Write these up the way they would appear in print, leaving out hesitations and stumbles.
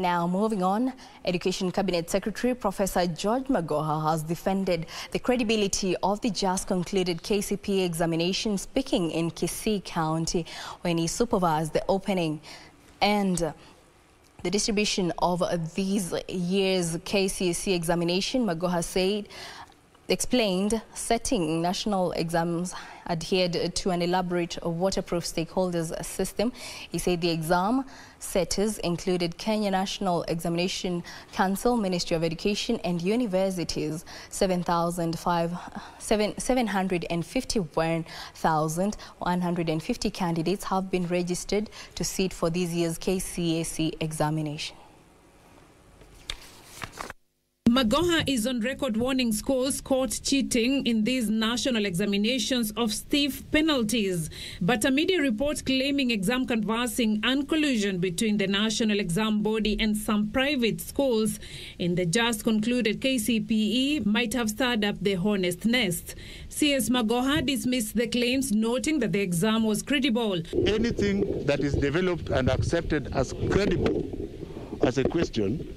Now, moving on, Education Cabinet Secretary Professor George Magoha has defended the credibility of the just concluded KCPE examination, speaking in Kisii County when he supervised the opening and the distribution of these year's KCSE examination. Magoha explained setting national exams adhered to an elaborate waterproof stakeholders system. He said the exam setters included Kenya National Examination Council, Ministry of Education and universities. 751,150 candidates have been registered to sit for this year's KCSE examination. Magoha is on record warning schools caught cheating in these national examinations of stiff penalties. But a media report claiming exam canvassing and collusion between the National Exam Body and some private schools in the just concluded KCPE might have stirred up the hornet's nest. CS Magoha dismissed the claims, noting that the exam was credible. Anything that is developed and accepted as credible as a question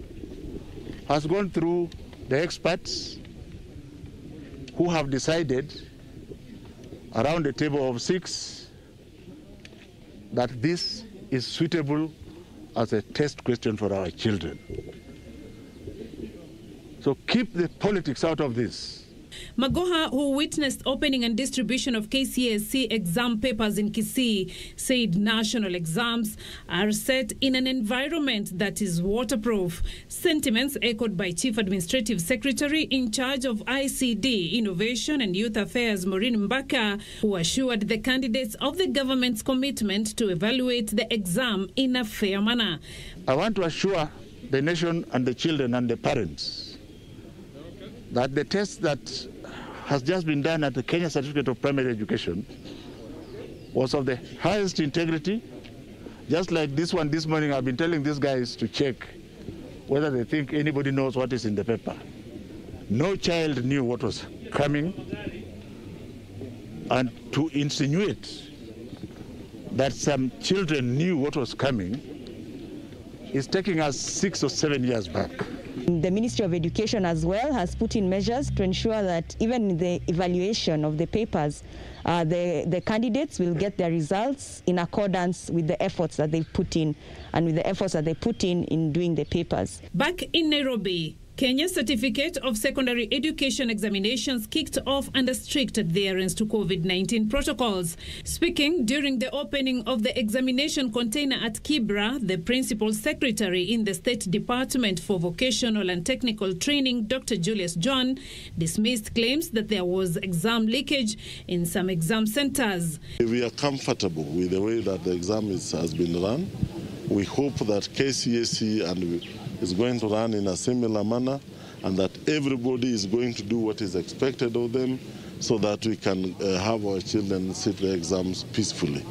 has gone through the experts who have decided around a table of 6 that this is suitable as a test question for our children. So keep the politics out of this. Magoha, who witnessed opening and distribution of KCSE exam papers in Kisii, said national exams are set in an environment that is waterproof. Sentiments echoed by Chief Administrative Secretary in charge of ICD, Innovation and Youth Affairs, Maureen Mbaka, who assured the candidates of the government's commitment to evaluate the exam in a fair manner. I want to assure the nation and the children and the parents that the test that has just been done at the Kenya Certificate of Primary Education was of the highest integrity. Just like this one this morning, I've been telling these guys to check whether they think anybody knows what is in the paper. No child knew what was coming, and to insinuate that some children knew what was coming is taking us 6 or 7 years back. The Ministry of Education as well has put in measures to ensure that even in the evaluation of the papers, the candidates will get their results in accordance with the efforts that they put in and with the efforts that they put in doing the papers. Back in Nairobi, Kenya's Certificate of Secondary Education examinations kicked off under strict adherence to COVID-19 protocols. Speaking during the opening of the examination container at Kibra, the Principal Secretary in the State Department for Vocational and Technical Training, Dr. Julius John, dismissed claims that there was exam leakage in some exam centers. We are comfortable with the way that the exam has been run. We hope that KCSE is going to run in a similar manner, and that everybody is going to do what is expected of them so that we can have our children sit the exams peacefully.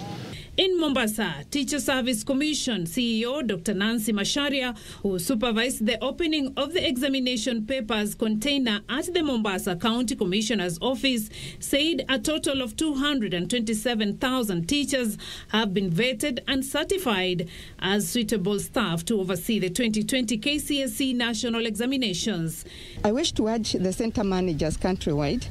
In Mombasa, Teacher Service Commission CEO Dr. Nancy Macharia, who supervised the opening of the examination papers container at the Mombasa County Commissioner's office, said a total of 227,000 teachers have been vetted and certified as suitable staff to oversee the 2020 KCSE national examinations. I wish to urge the center managers countrywide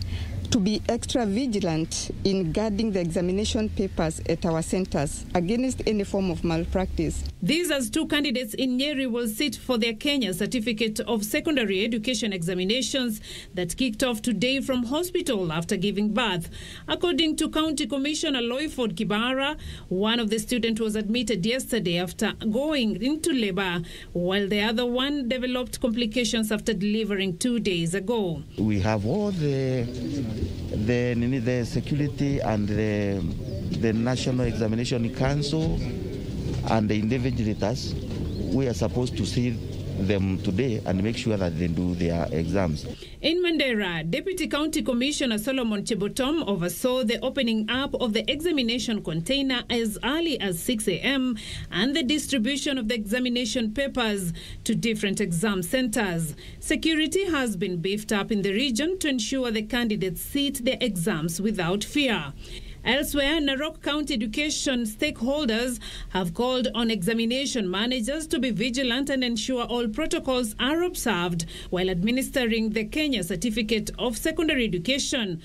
to be extra vigilant in guarding the examination papers at our centers against any form of malpractice. These as 2 candidates in Nyeri will sit for their Kenya Certificate of Secondary Education examinations that kicked off today from hospital after giving birth. According to County Commissioner Loyford Kibara, one of the students was admitted yesterday after going into labor, while the other one developed complications after delivering 2 days ago. We have all the security and the National Examination Council and the invigilators. We are supposed to see them today and make sure that they do their exams. In Mandera, Deputy County Commissioner Solomon Chebotom oversaw the opening up of the examination container as early as 6 a.m. and the distribution of the examination papers to different exam centers. Security has been beefed up in the region to ensure the candidates sit their exams without fear. Elsewhere, Narok County education stakeholders have called on examination managers to be vigilant and ensure all protocols are observed while administering the Kenya Certificate of Secondary Education.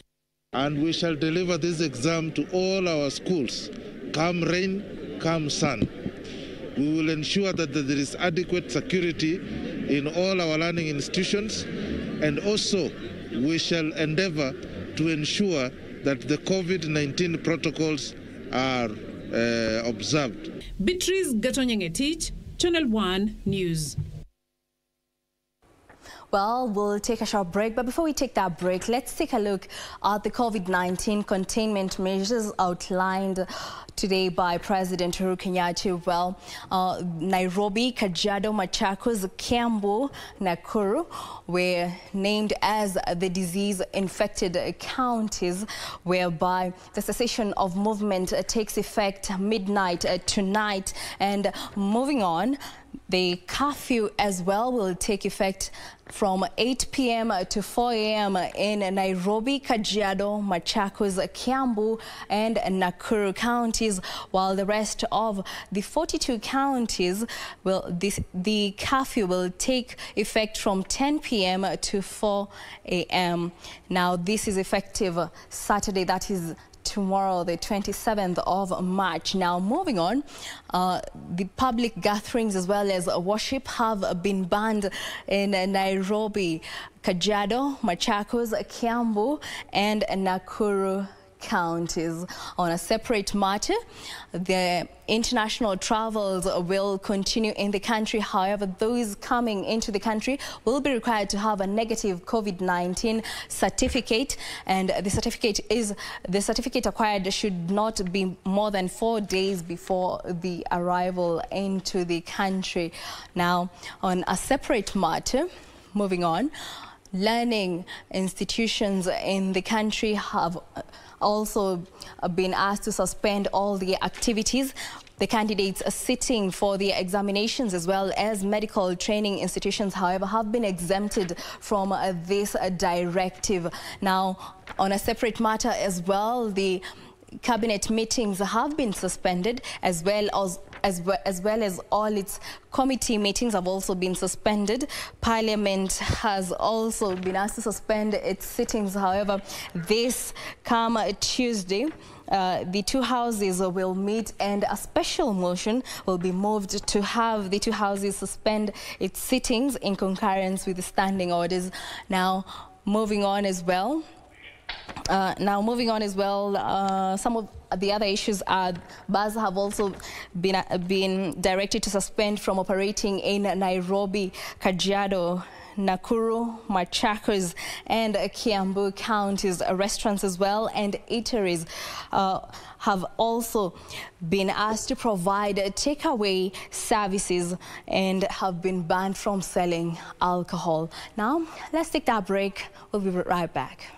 And we shall deliver this exam to all our schools, come rain, come sun. We will ensure that there is adequate security in all our learning institutions, and also we shall endeavor to ensure that the COVID-19 protocols are observed. Beatrice Gatonyengetich, Channel 1 News. Well, we'll take a short break, but before we take that break, let's take a look at the COVID-19 containment measures outlined today by President Uhuru Kenyatta. Well, Nairobi, Kajiado, Machakos, Kiambu, Nakuru were named as the disease-infected counties, whereby the cessation of movement takes effect midnight tonight. And moving on, the curfew as well will take effect from 8 p.m. to 4 a.m. in Nairobi, Kajiado, Machakos, Kiambu and Nakuru counties, while the rest of the 42 counties the curfew will take effect from 10 p.m. to 4 a.m. Now, this is effective Saturday, that is tomorrow, the 27th of March. Now, moving on, the public gatherings as well as worship have been banned in Nairobi, Kajiado, Machakos, Kiambu and Nakuru counties. On a separate matter, the international travels will continue in the country. However, those coming into the country will be required to have a negative COVID-19 certificate, and the certificate acquired should not be more than 4 days before the arrival into the country. Now, on a separate matter, moving on, learning institutions in the country have also been asked to suspend all the activities. The candidates are sitting for the examinations as well as medical training institutions, however, have been exempted from this directive. Now, on a separate matter as well, the cabinet meetings have been suspended, as well as all its committee meetings have also been suspended. Parliament has also been asked to suspend its sittings. However, this come Tuesday, the two houses will meet and a special motion will be moved to have the two houses suspend its sittings in concurrence with the standing orders. Now, moving on as well, some of the other issues are bars have also been directed to suspend from operating in Nairobi, Kajiado, Nakuru, Machakos and Kiambu counties. Restaurants as well and eateries have also been asked to provide takeaway services and have been banned from selling alcohol. Now, let's take that break. We'll be right back.